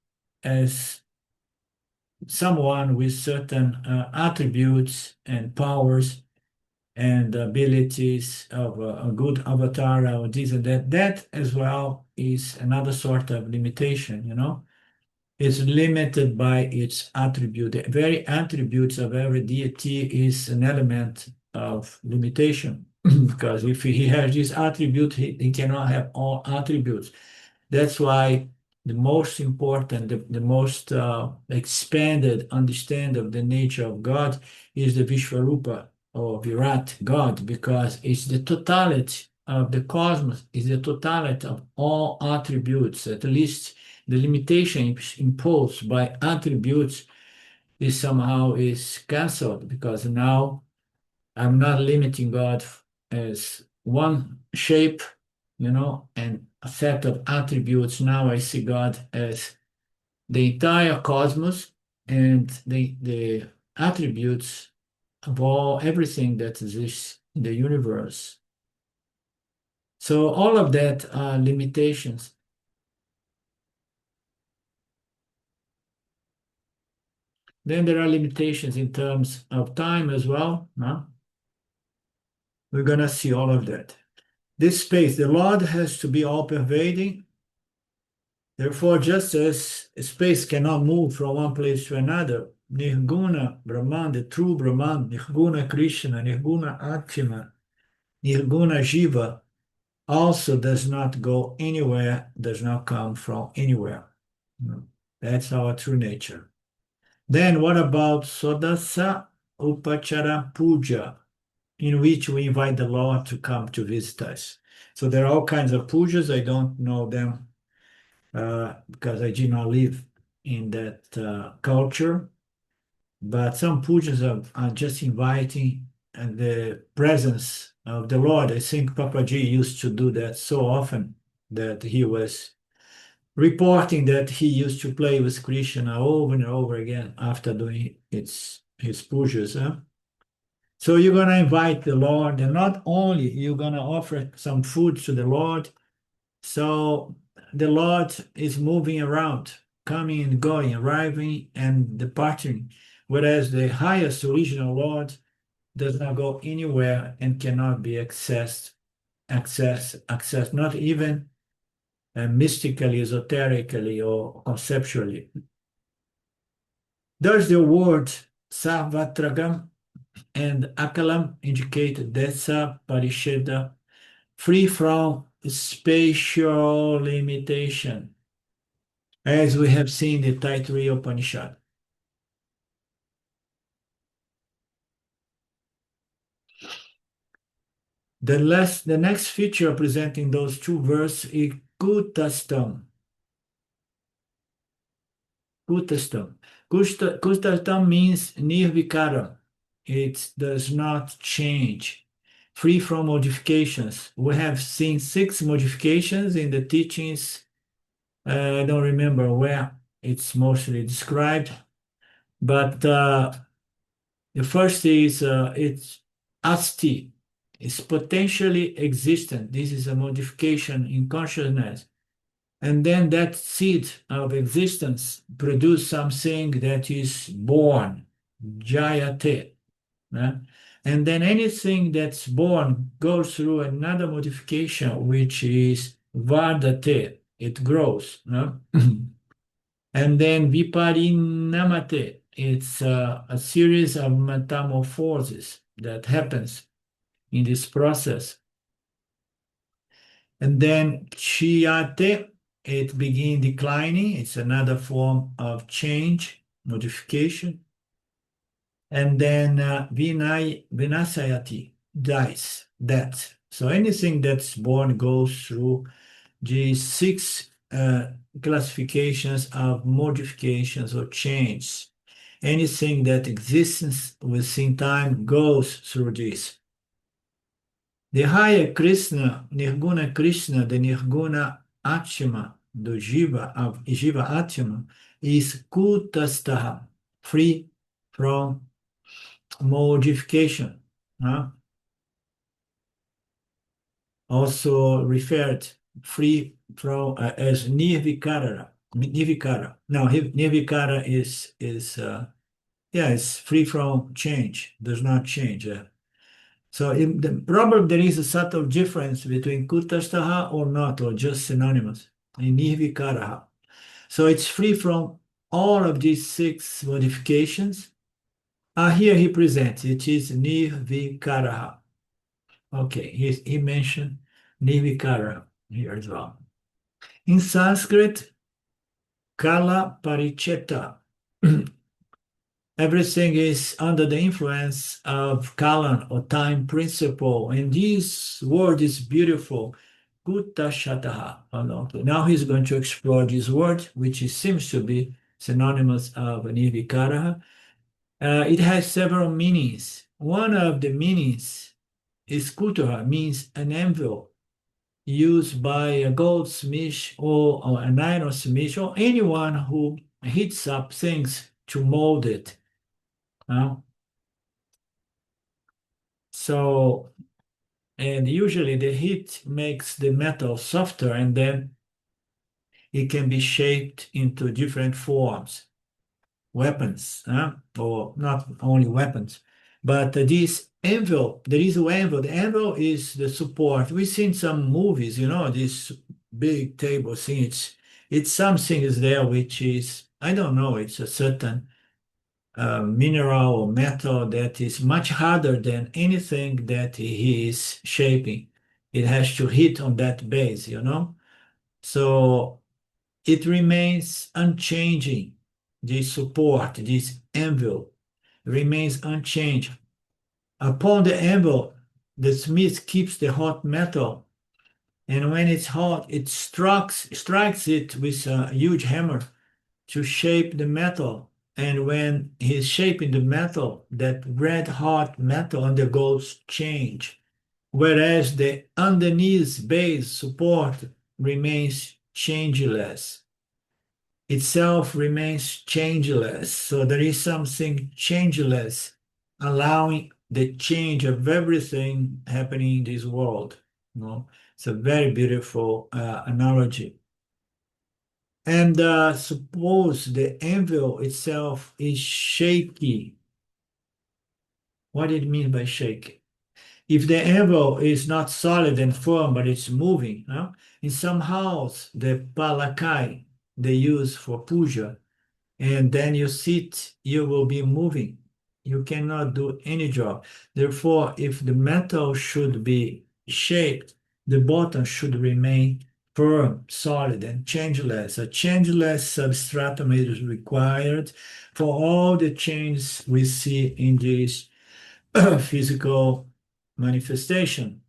someone with certain attributes and powers and abilities of a good avatar or this and that, that as well is another sort of limitation, It's limited by its attribute. The very attributes of every deity is an element of limitation because if he has this attribute, he cannot have all attributes. That's why the most important, the most expanded understanding of the nature of God is the Vishvarupa or Virat God, because it's the totality of the cosmos, is the totality of all attributes. At least the limitation imposed by attributes is somehow is cancelled, because now I'm not limiting God as one shape, and a set of attributes. Now I see God as the entire cosmos and the attributes of everything that exists in the universe. So all of that are limitations. Then there are limitations in terms of time as well. No? We're going to see all of that. This space, the Lord has to be all-pervading. Therefore, just as space cannot move from one place to another, Nirguna Brahman, the true Brahman, Nirguna Krishna, Nirguna Atma, Nirguna Jiva, also does not go anywhere, does not come from anywhere. That's our true nature. Then what about Sodasa Upachara Puja, in which we invite the Lord to come to visit us? So there are all kinds of pujas. I don't know them because I did not live in that culture. But some pujas are just inviting the presence of the Lord. I think Papaji used to do that so often that he was reporting that he used to play with Krishna over and over again after doing his pujas. Huh? So you're going to invite the Lord, and not only you're going to offer some food to the Lord. So the Lord is moving around, coming and going, arriving and departing, whereas the highest original Lord does not go anywhere and cannot be accessed, not even mystically, esoterically, or conceptually. Does the word Sarvatragam and Akalam indicate Desa Parisheda, free from spatial limitation, as we have seen in the Taittiriya Upanishad? The next feature presenting those two verses is Kutastam. Kutastam. Kutastam means nirvikara. It does not change, free from modifications. We have seen 6 modifications in the teachings. I don't remember where it's mostly described, but the first is it's asti. It's potentially existent. This is a modification in consciousness. And then that seed of existence produces something that is born, jayate. And then anything that's born goes through another modification, which is vardate. It grows. And then viparinamate. It's a series of metamorphoses that happens in this process. And then chiyate, it begins declining. It's another form of change, modification. And then vinasayati, dies, death. So anything that's born goes through these 6 classifications of modifications or change. Anything that exists within time goes through this. The higher Krishna, Nirguna Krishna, the Nirguna Atma, the Jiva Atma, is Kutastaha, free from modification. Also referred free from as Nirvikara. Now, Nirvikara is it's free from change, does not change. So probably there is a subtle difference between Kutastaha or not, or just synonymous in Nirvikara. So it's free from all of these 6 modifications. Here he presents it is Nirvikara. Okay, he mentioned Nirvikara here as well. In Sanskrit, Kala Paricheta. Everything is under the influence of Kalan or time principle. And this word is beautiful. Kutta Shataha. Now he's going to explore this word, which seems to be synonymous of Nirvikaraha. It has several meanings. One of the meanings is Kuttara, means an anvil used by a goldsmith or an ironsmith or anyone who heats up things to mold it. Uh, so, and usually the heat makes the metal softer and then it can be shaped into different forms, weapons, or not only weapons. But this anvil, there is an anvil. The anvil is the support. We've seen some movies, this big table thing. It's something is there which is, I don't know, it's a certain mineral or metal that is much harder than anything that he is shaping. It has to hit on that base. So it remains unchanging. This support, this anvil remains unchanged. Upon the anvil, the smith keeps the hot metal, and when it's hot, it strikes it with a huge hammer to shape the metal. And when he's shaping the metal, that red hot metal undergoes change, whereas the underneath base support remains changeless. Itself remains changeless. So there is something changeless, allowing the change of everything happening in this world. It's a very beautiful analogy. And suppose the anvil itself is shaky. What did it mean by shaky? If the anvil is not solid and firm, but it's moving, in some house, the palakai they use for puja, and then you sit, you will be moving. You cannot do any job. Therefore, if the metal should be shaped, the bottom should remain firm, solid, and changeless. A changeless substratum is required for all the changes we see in this physical manifestation.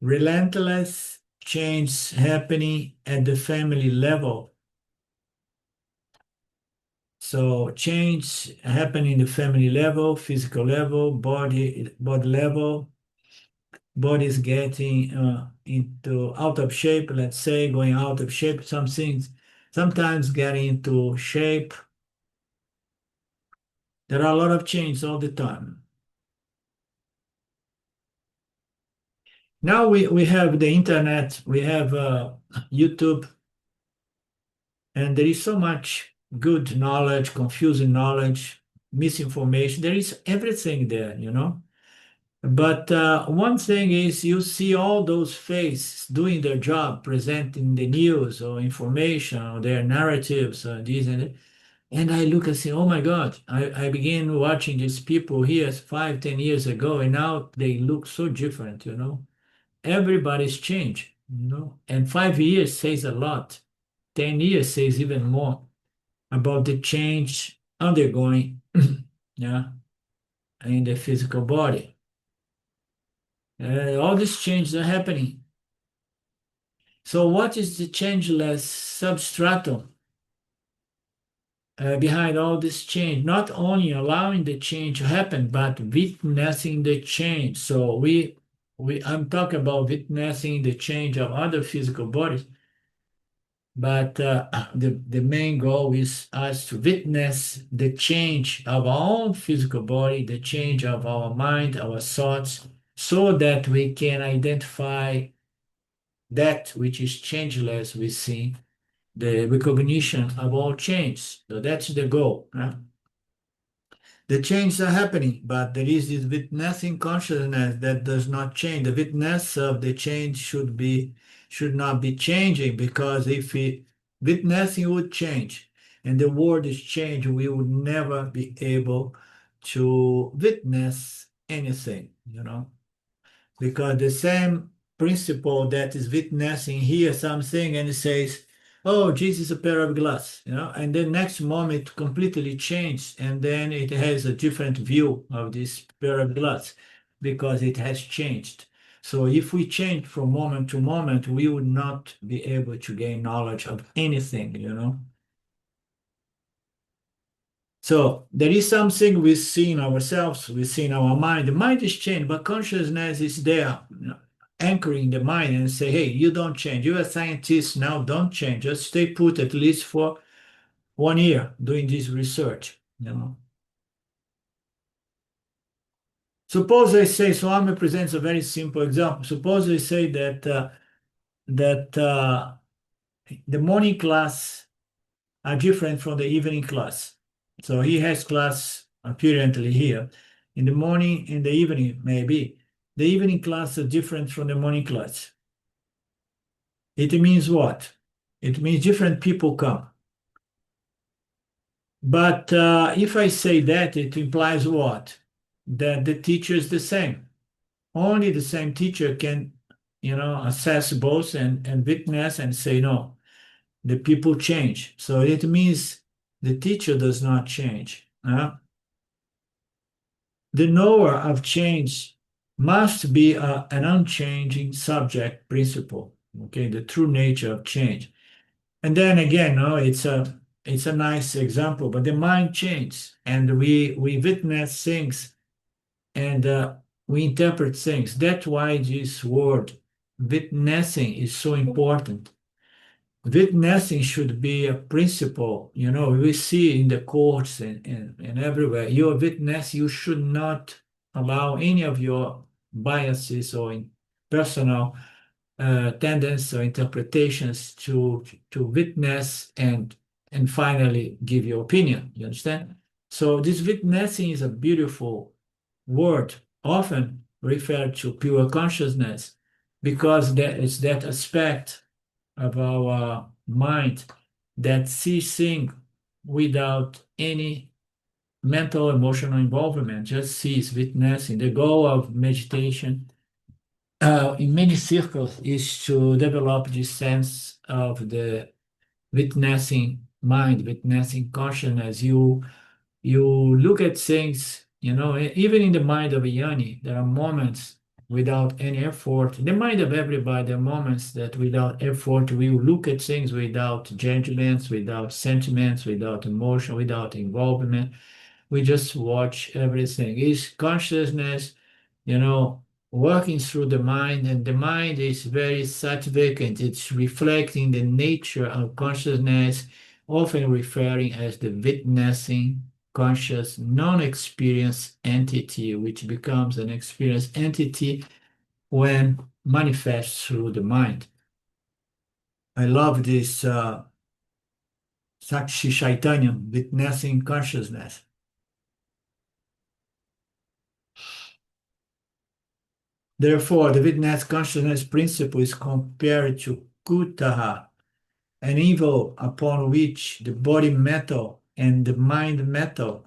Relentless change happening at the family level. So change happening in the family level, physical level, body level. Body is getting into out of shape, let's say, going out of shape. Some things sometimes getting into shape. There are a lot of changes all the time. Now we have the internet, we have YouTube, and there is so much good knowledge, confusing knowledge, misinformation. There is everything there. But one thing is you see all those faces doing their job, presenting the news or information or their narratives, this and that. And I look and say, oh my God, I began watching these people here 5, 10 years ago, and now they look so different. Everybody's changed. And 5 years says a lot. 10 years says even more about the change undergoing yeah, in the physical body. All these changes are happening. So what is the changeless substratum behind all this change? Not only allowing the change to happen, but witnessing the change. So I'm talking about witnessing the change of other physical bodies, but the main goal is us to witness the change of our own physical body, the change of our mind, our thoughts, so that we can identify that which is changeless within the recognition of all change. So that's the goal. The changes are happening, but there is this witnessing consciousness that does not change. The witness of the change should not be changing, because if witnessing would change and the world is changed, we would never be able to witness anything. Because the same principle that is witnessing here something and it says, oh, this is a pair of glass, and then next moment it completely changed, and then it has a different view of this pair of glass because it has changed. So if we change from moment to moment, we would not be able to gain knowledge of anything. So there is something we see in ourselves, we see in our mind. The mind is changed, but consciousness is there, anchoring the mind and say, hey, you don't change. You're a scientist now, don't change. Just stay put at least for 1 year doing this research. Suppose I say, Swami presents a very simple example. Suppose I say that the morning class are different from the evening class. So he has class apparently here in the morning, in the evening, maybe. The evening class are different from the morning class. It means what? It means different people come. But if I say that, it implies what? That the teacher is the same. Only the same teacher can, assess both and witness and say, no, the people change. So it means the teacher does not change. The knower of change must be an unchanging subject principle, okay, the true nature of change. And then again, no, it's a nice example, but the mind changes and we witness things and we interpret things. That's why this word witnessing is so important. Witnessing should be a principle. We see in the courts and everywhere. You're a witness, you should not allow any of your biases or personal tendencies or interpretations to witness and finally give your opinion. You understand? So this witnessing is a beautiful word, often referred to pure consciousness, because there is that aspect of our mind that sees things without any mental, emotional involvement, just sees, witnessing. The goal of meditation in many circles is to develop this sense of the witnessing mind, witnessing consciousness. You look at things, even in the mind of a Yanni, there are moments without any effort. In the mind of everybody, there are moments that without effort, we will look at things without judgments, without sentiments, without emotion, without involvement. We just watch everything. Is consciousness, you know, working through the mind, and the mind is very sattvic and it's reflecting the nature of consciousness, often referring as the witnessing conscious non-experienced entity, which becomes an experienced entity when manifests through the mind. I love this Sakshi Chaitanya, witnessing consciousness. Therefore, the witness consciousness principle is compared to kutaha, an evil upon which the body metal and the mind metal,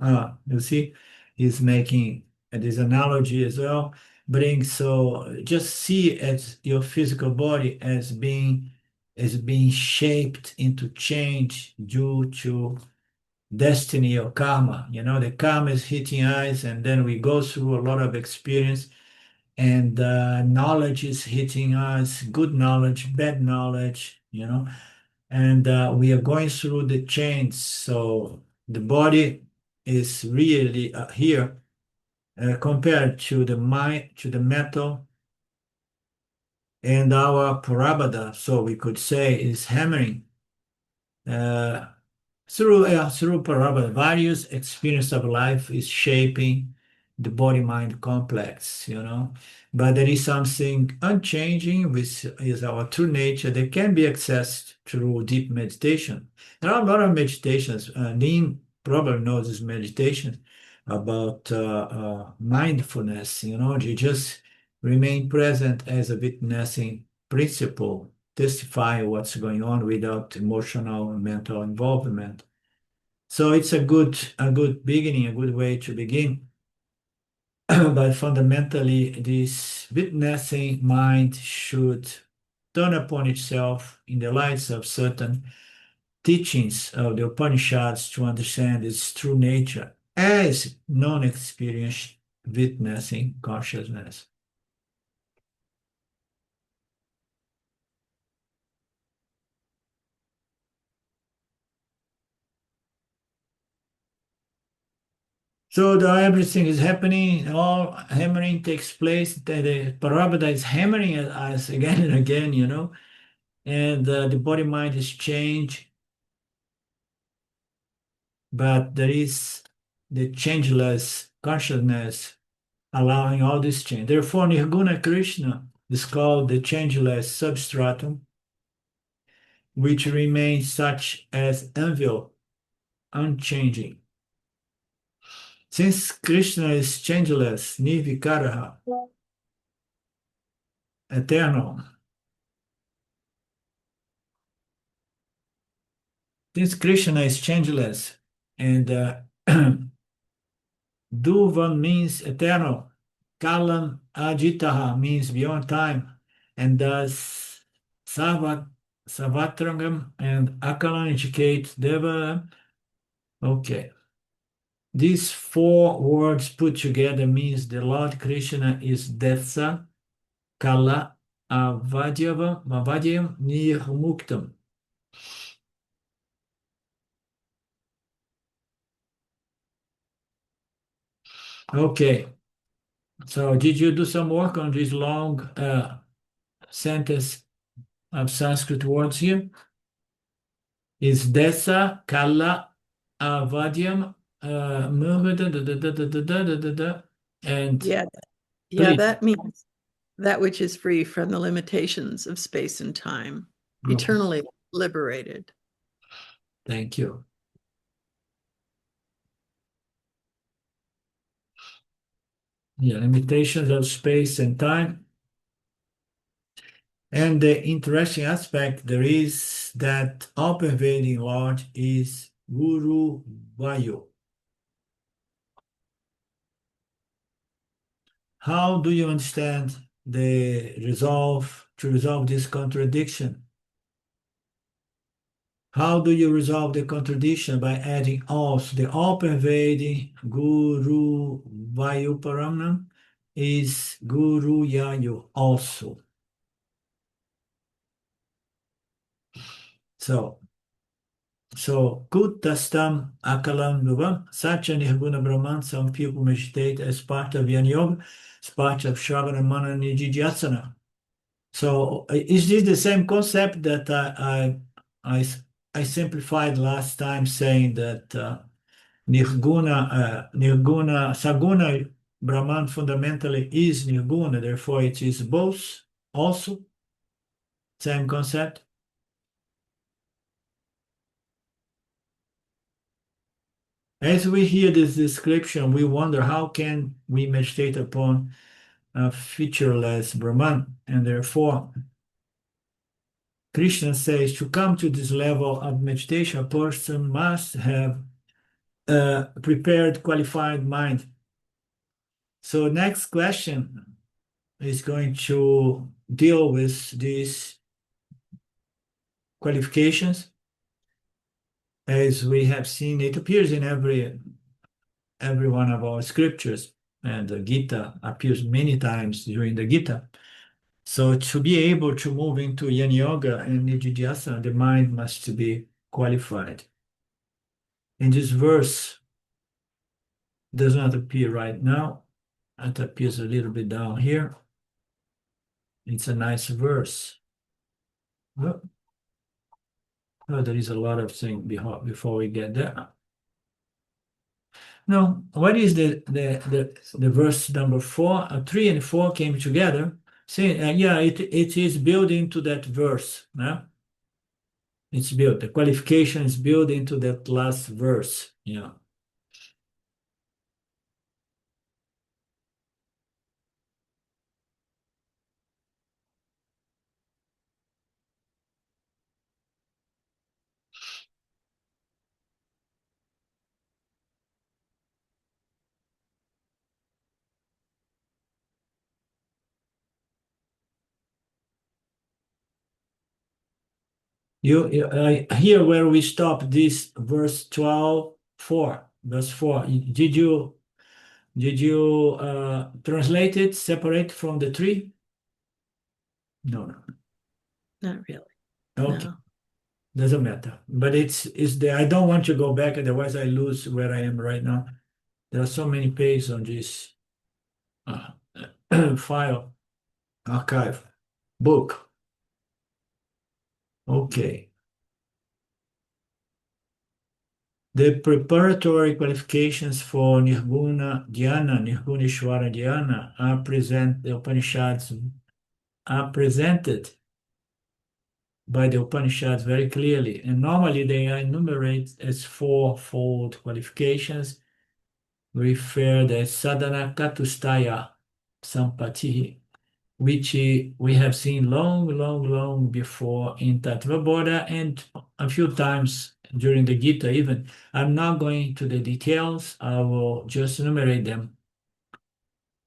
you see, is making this analogy as well, brings, so just see as your physical body as being shaped into change due to destiny or karma. The karma is hitting us, and then we go through a lot of experience, and knowledge is hitting us, good knowledge, bad knowledge. And we are going through the change. So the body is really here compared to the mind, to the metal, and our parabada, so we could say, is hammering uh, through parabada. Various experience of life is shaping the body-mind complex. But there is something unchanging, which is our true nature, that can be accessed through deep meditation. There are a lot of meditations. Nin probably knows this meditation about mindfulness. You just remain present as a witnessing principle, testify what's going on without emotional and mental involvement. So it's a good beginning, a good way to begin. But fundamentally, this witnessing mind should turn upon itself in the lights of certain teachings of the Upanishads to understand its true nature as non-experienced witnessing consciousness. So everything is happening, all hammering takes place. The Parabhada is hammering at us again and again, and the body-mind is changed, but there is the changeless consciousness allowing all this change. Therefore, Nirguna Krishna is called the changeless substratum, which remains such as anvil, unchanging. Since Krishna is changeless, nirvikaraha, eternal, since Krishna is changeless and Dhuvan means eternal, Kalam Ajitaha means beyond time, and thus Savatrangam and Akalan indicate Deva. Okay. These four words put together means the Lord Krishna is Detsa, Kala, Avadyam, Nirmuktam. Okay. So did you do some work on this long sentence of Sanskrit words here? Is Desa, Kala, Avadyam, and Yeah, please. that means that which is free from the limitations of space and time, eternally liberated. Thank you. Yeah, limitations of space and time. And the interesting aspect there is that all-pervading Lord is Guru Vayu. How do you understand to resolve this contradiction? How do you resolve the contradiction? By adding also the all-pervading Guru Vayu Paramnam is Guru Yayu also. So Kutastam Akalam Nuvam, such an Nirguna Brahman, some people meditate as part of Jnana Yoga, as part of Shravana Manana Nididhyasana. So is this the same concept that I simplified last time, saying that Nirguna, Saguna Brahman fundamentally is Nirguna, therefore it is both also? Same concept? As we hear this description, we wonder how can we meditate upon a featureless Brahman, and therefore Krishna says to come to this level of meditation, a person must have a prepared, qualified mind. So next question is going to deal with these qualifications. As we have seen, it appears in every one of our scriptures, and the Gita appears many times during the Gita. So to be able to move into Jnana Yoga and Nididhyasana, the mind must be qualified. In this verse, does not appear right now. It appears a little bit down here. It's a nice verse. Oh, there is a lot of things before we get there. No, what is the verse number 4? 3 and 4 came together. See, yeah, it is built into that verse. No? It's built. The qualification is built into that last verse. Yeah. Here where we stop this verse 12:4, verse 4. Did you translate it separate from the tree? No. Not really. Okay. No. Doesn't matter. But it's there. I don't want to go back, otherwise I lose where I am right now. There are so many pages on this file, archive, book. Okay. The preparatory qualifications for Nirguna Dhyana, Nirguneshwara Dhyana, the Upanishads are presented by the Upanishads very clearly, and normally they are enumerated as fourfold qualifications, referred as sadhana katustaya sampati, which we have seen long before in Tattva and a few times during the Gita even. I'm not going to the details. I will just enumerate them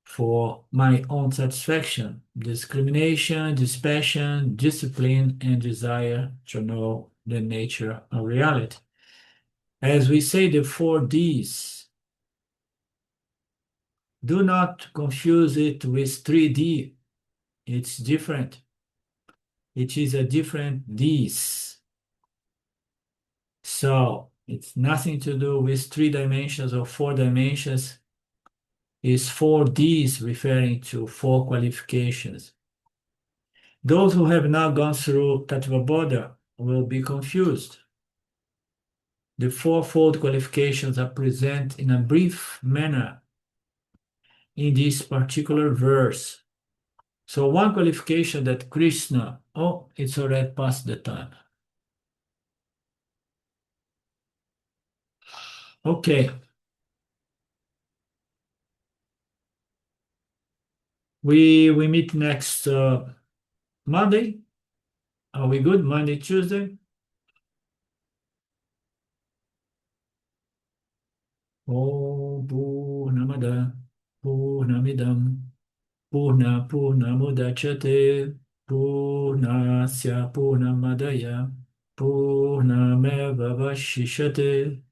for my own satisfaction: discrimination, dispassion, discipline, and desire to know the nature of reality. As we say, the 4Ds, do not confuse it with 3D. It's different. It is a different Ds. So it's nothing to do with 3 dimensions or 4 dimensions. It's 4Ds, referring to 4 qualifications. Those who have not gone through Tattva will be confused. The fourfold qualifications are present in a brief manner in this particular verse. So one qualification that Krishna, it's already past the time. Okay. We meet next Monday. Are we good? Monday, Tuesday? Om Purnamada Purnamidam Purnamudachyate Purnasya Purnamadaya Purnameva Vashishate.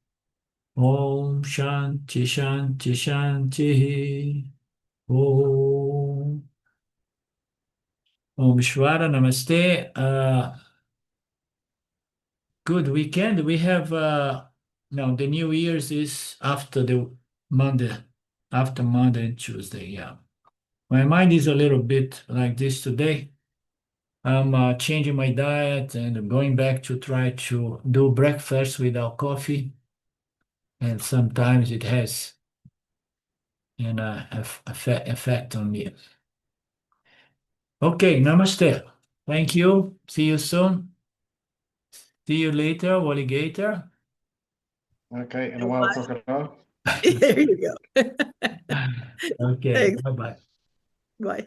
Om Shanti Shanti Shanti. Om Shwara Namaste. Good weekend. We have no, the New Year's is after the Monday, after Monday and Tuesday. Yeah, my mind is a little bit like this today. I'm changing my diet and going back to try to do breakfast without coffee, and sometimes it has an effect on me. Okay, namaste. Thank you. See you soon. See you later, alligator. Okay, in a while, crocodile. There you go. Okay, Thanks. bye-bye. Bye.